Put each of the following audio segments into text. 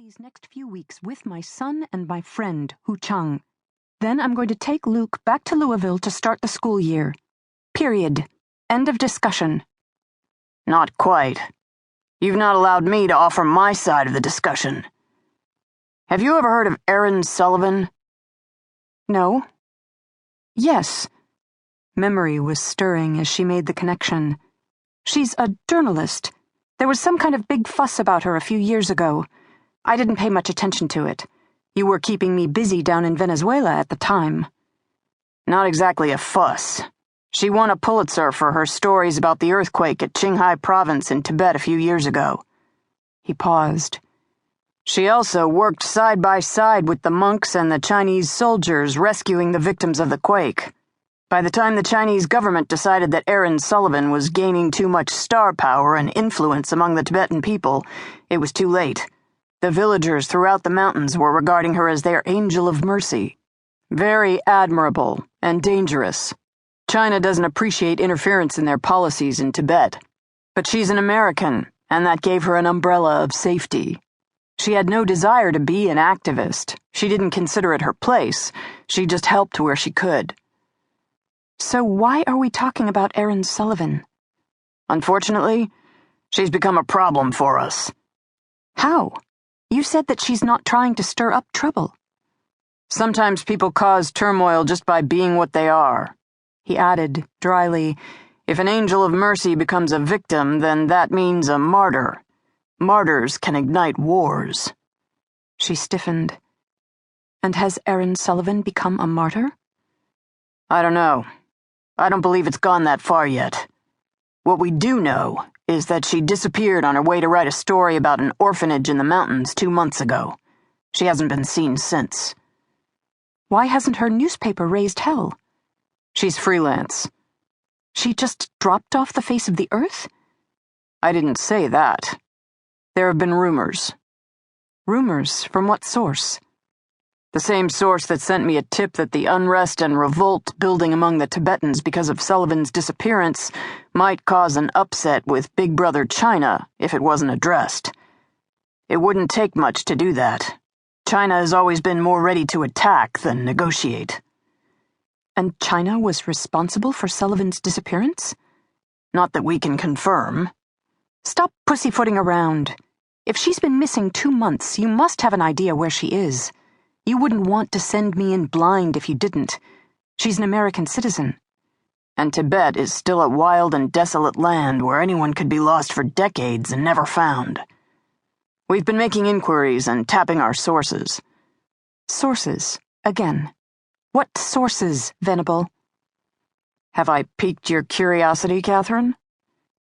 these next few weeks with my son and my friend, Hu Chang. Then I'm going to take Luke back to Louisville to start the school year. Period. End of discussion. Not quite. You've not allowed me to offer my side of the discussion. Have you ever heard of Erin Sullivan? No. Yes. Memory was stirring as she made the connection. She's a journalist. There was some kind of big fuss about her a few years ago. I didn't pay much attention to it. You were keeping me busy down in Venezuela at the time. Not exactly a fuss. She won a Pulitzer for her stories about the earthquake at Qinghai province in Tibet a few years ago. He paused. She also worked side by side with the monks and the Chinese soldiers rescuing the victims of the quake. By the time the Chinese government decided that Erin Sullivan was gaining too much star power and influence among the Tibetan people, it was too late. The villagers throughout the mountains were regarding her as their angel of mercy. Very admirable and dangerous. China doesn't appreciate interference in their policies in Tibet. But she's an American, and that gave her an umbrella of safety. She had no desire to be an activist. She didn't consider it her place. She just helped where she could. So why are we talking about Erin Sullivan? Unfortunately, she's become a problem for us. How? You said that she's not trying to stir up trouble. Sometimes people cause turmoil just by being what they are. He added, dryly, if an angel of mercy becomes a victim, then that means a martyr. Martyrs can ignite wars. She stiffened. And has Erin Sullivan become a martyr? I don't know. I don't believe it's gone that far yet. What we do know is that she disappeared on her way to write a story about an orphanage in the mountains 2 months ago. She hasn't been seen since. Why hasn't her newspaper raised hell? She's freelance. She just dropped off the face of the earth? I didn't say that. There have been rumors. Rumors? From what source? The same source that sent me a tip that the unrest and revolt building among the Tibetans because of Sullivan's disappearance might cause an upset with Big Brother China if it wasn't addressed. It wouldn't take much to do that. China has always been more ready to attack than negotiate. And China was responsible for Sullivan's disappearance? Not that we can confirm. Stop pussyfooting around. If she's been missing 2 months, you must have an idea where she is. You wouldn't want to send me in blind if you didn't. She's an American citizen. And Tibet is still a wild and desolate land where anyone could be lost for decades and never found. We've been making inquiries and tapping our sources. Sources? Again. What sources, Venable? Have I piqued your curiosity, Catherine?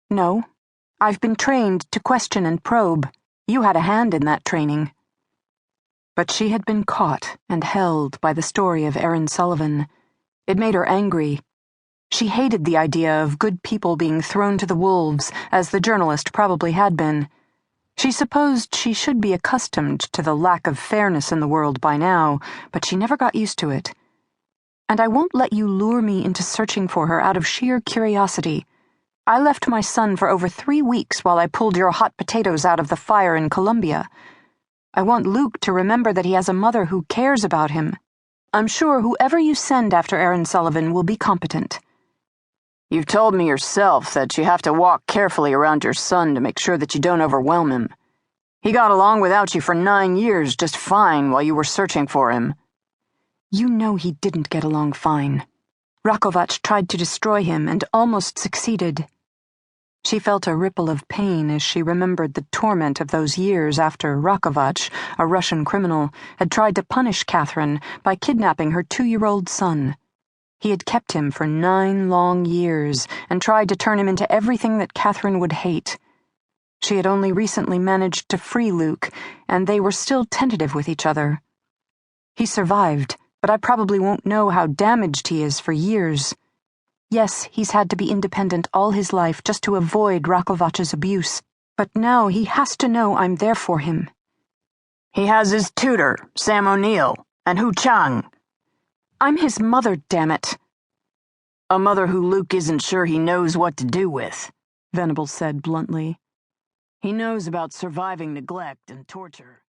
No. I've been trained to question and probe. You had a hand in that training. But she had been caught and held by the story of Erin Sullivan. It made her angry. She hated the idea of good people being thrown to the wolves, as the journalist probably had been. She supposed she should be accustomed to the lack of fairness in the world by now, but she never got used to it. And I won't let you lure me into searching for her out of sheer curiosity. I left my son for over 3 weeks while I pulled your hot potatoes out of the fire in Colombia. I want Luke to remember that he has a mother who cares about him. I'm sure whoever you send after Erin Sullivan will be competent. You've told me yourself that you have to walk carefully around your son to make sure that you don't overwhelm him. He got along without you for 9 years just fine while you were searching for him. You know he didn't get along fine. Rakovac tried to destroy him and almost succeeded. She felt a ripple of pain as she remembered the torment of those years after Rakovac, a Russian criminal, had tried to punish Catherine by kidnapping her 2-year-old son. He had kept him for 9 long years and tried to turn him into everything that Catherine would hate. She had only recently managed to free Luke, and they were still tentative with each other. He survived, but I probably won't know how damaged he is for years. Yes, he's had to be independent all his life just to avoid Rakovac's abuse, but now he has to know I'm there for him. He has his tutor, Sam O'Neill, and Hu Chang. I'm his mother, damn it. A mother who Luke isn't sure he knows what to do with, Venable said bluntly. He knows about surviving neglect and torture.